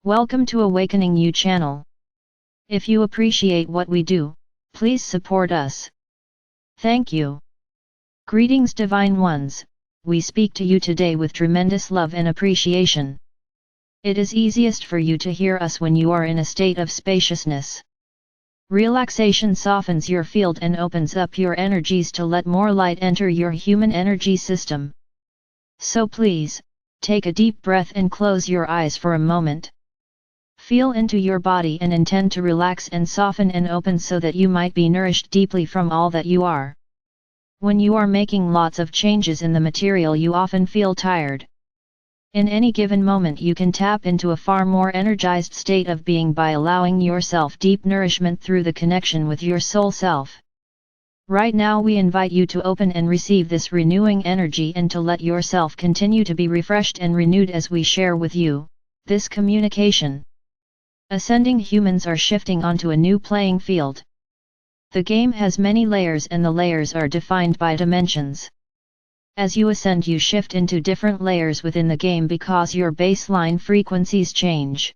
Welcome to Awakening You channel. If you appreciate what we do, please support us. Thank you. Greetings Divine Ones, we speak to you today with tremendous love and appreciation. It is easiest for you to hear us when you are in a state of spaciousness. Relaxation softens your field and opens up your energies to let more light enter your human energy system. So please, take a deep breath and close your eyes for a moment. Feel into your body and intend to relax and soften and open so that you might be nourished deeply from all that you are. When you are making lots of changes in the material, you often feel tired. In any given moment you can tap into a far more energized state of being by allowing yourself deep nourishment through the connection with your soul self. Right now we invite you to open and receive this renewing energy and to let yourself continue to be refreshed and renewed as we share with you this communication. Ascending humans are shifting onto a new playing field. The game has many layers and the layers are defined by dimensions. As you ascend, you shift into different layers within the game because your baseline frequencies change.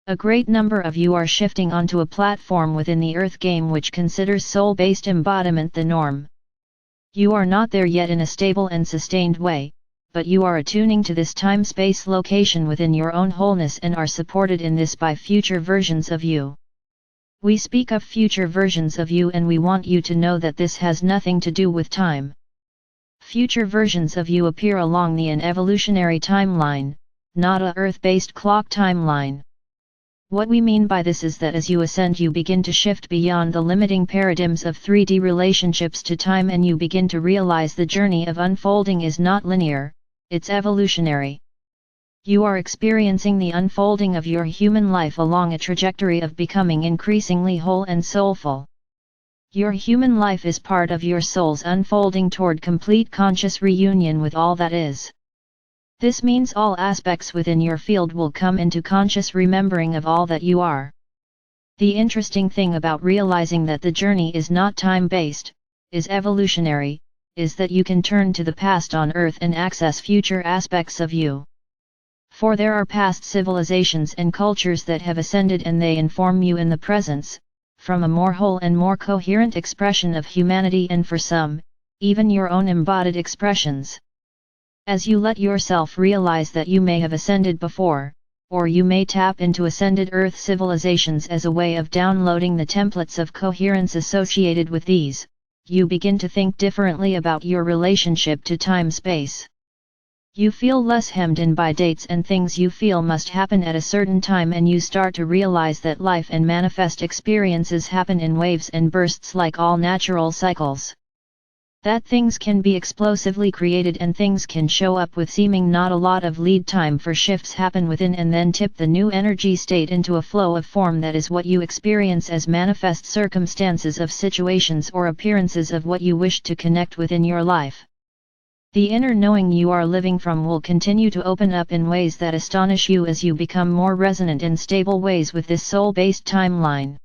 A great number of you are shifting onto a platform within the Earth game which considers soul-based embodiment the norm. You are not there yet in a stable and sustained way, but you are attuning to this time-space location within your own wholeness and are supported in this by future versions of you. We speak of future versions of you and we want you to know that this has nothing to do with time. Future versions of you appear along an evolutionary timeline, not a Earth-based clock timeline. What we mean by this is that as you ascend you begin to shift beyond the limiting paradigms of 3D relationships to time and you begin to realize the journey of unfolding is not linear, it's evolutionary. You are experiencing the unfolding of your human life along a trajectory of becoming increasingly whole and soulful. Your human life is part of your soul's unfolding toward complete conscious reunion with all that is. This means all aspects within your field will come into conscious remembering of all that you are. The interesting thing about realizing that the journey is not time-based, is evolutionary, is that you can turn to the past on Earth and access future aspects of you. For there are past civilizations and cultures that have ascended and they inform you in the presence, from a more whole and more coherent expression of humanity and for some, even your own embodied expressions. As you let yourself realize that you may have ascended before, or you may tap into ascended Earth civilizations as a way of downloading the templates of coherence associated with these, you begin to think differently about your relationship to time-space. You feel less hemmed in by dates and things you feel must happen at a certain time and you start to realize that life and manifest experiences happen in waves and bursts like all natural cycles. That things can be explosively created and things can show up with seeming not a lot of lead time for shifts happen within and then tip the new energy state into a flow of form that is what you experience as manifest circumstances of situations or appearances of what you wish to connect with in your life. The inner knowing you are living from will continue to open up in ways that astonish you as you become more resonant in stable ways with this soul-based timeline.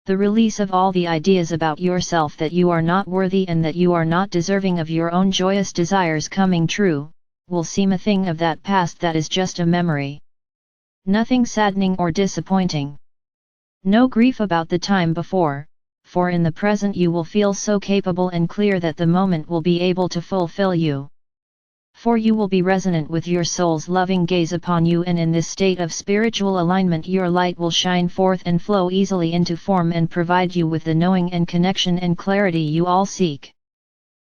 The release of all the ideas about yourself that you are not worthy and that you are not deserving of your own joyous desires coming true, will seem a thing of that past that is just a memory. Nothing saddening or disappointing. No grief about the time before, for in the present you will feel so capable and clear that the moment will be able to fulfill you. For you will be resonant with your soul's loving gaze upon you and in this state of spiritual alignment your light will shine forth and flow easily into form and provide you with the knowing and connection and clarity you all seek.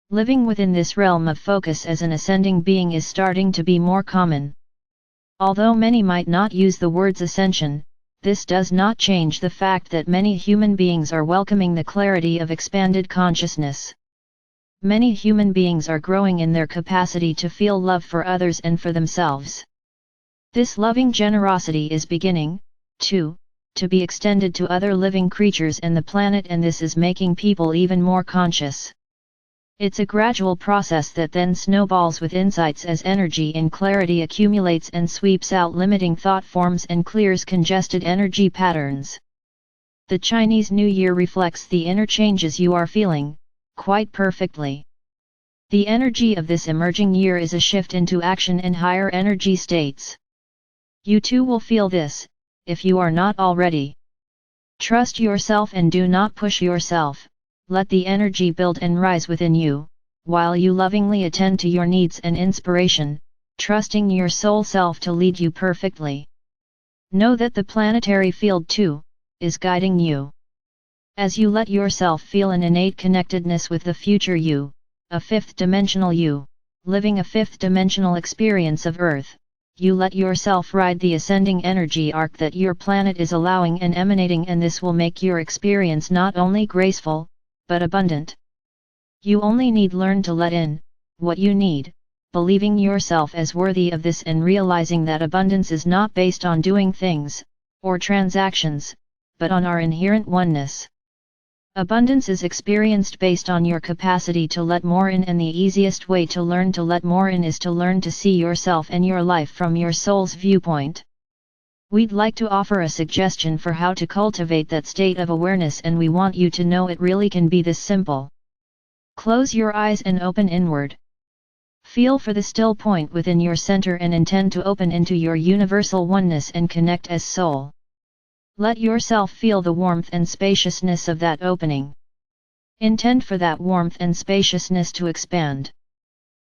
Living within this realm of focus as an ascending being is starting to be more common. Although many might not use the words ascension, this does not change the fact that many human beings are welcoming the clarity of expanded consciousness. Many human beings are growing in their capacity to feel love for others and for themselves. This loving generosity is beginning, too, to be extended to other living creatures and the planet, and this is making people even more conscious. It's a gradual process that then snowballs with insights as energy and clarity accumulates and sweeps out limiting thought forms and clears congested energy patterns. The Chinese New Year reflects the inner changes you are feeling, quite perfectly. The energy of this emerging year is a shift into action and higher energy states. You too will feel this, if you are not already. Trust yourself and do not push yourself, let the energy build and rise within you, while you lovingly attend to your needs and inspiration, trusting your soul self to lead you perfectly. Know that the planetary field too, is guiding you. As you let yourself feel an innate connectedness with the future you, a fifth-dimensional you, living a fifth-dimensional experience of Earth, you let yourself ride the ascending energy arc that your planet is allowing and emanating, and this will make your experience not only graceful, but abundant. You only need learn to let in what you need, believing yourself as worthy of this and realizing that abundance is not based on doing things, or transactions, but on our inherent oneness. Abundance is experienced based on your capacity to let more in, and the easiest way to learn to let more in is to learn to see yourself and your life from your soul's viewpoint. We'd like to offer a suggestion for how to cultivate that state of awareness, and we want you to know it really can be this simple. Close your eyes and open inward. Feel for the still point within your center and intend to open into your universal oneness and connect as soul. Let yourself feel the warmth and spaciousness of that opening. Intend for that warmth and spaciousness to expand.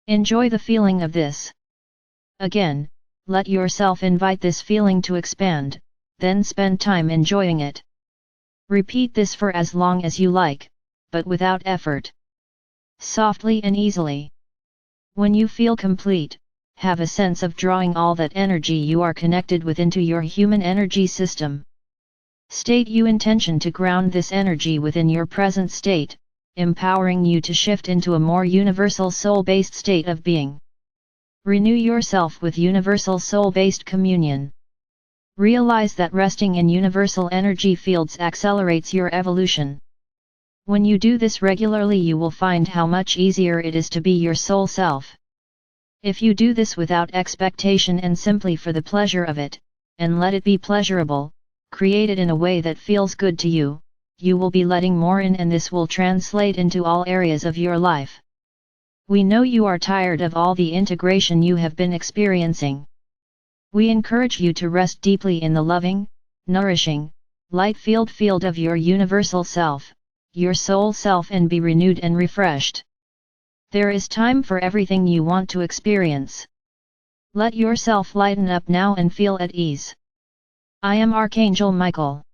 Enjoy the feeling of this. Again, let yourself invite this feeling to expand, then spend time enjoying it. Repeat this for as long as you like, but without effort. Softly and easily. When you feel complete, have a sense of drawing all that energy you are connected with into your human energy system. State your intention to ground this energy within your present state, empowering you to shift into a more universal soul-based state of being. Renew yourself with universal soul-based communion. Realize that resting in universal energy fields accelerates your evolution. When you do this regularly, you will find how much easier it is to be your soul self. If you do this without expectation and simply for the pleasure of it, and let it be pleasurable, create it in a way that feels good to you, you will be letting more in, and this will translate into all areas of your life. We know you are tired of all the integration you have been experiencing. We encourage you to rest deeply in the loving, nourishing, light-filled field of your universal self, your soul self, and be renewed and refreshed. There is time for everything you want to experience. Let yourself lighten up now and feel at ease. I am Archangel Michael.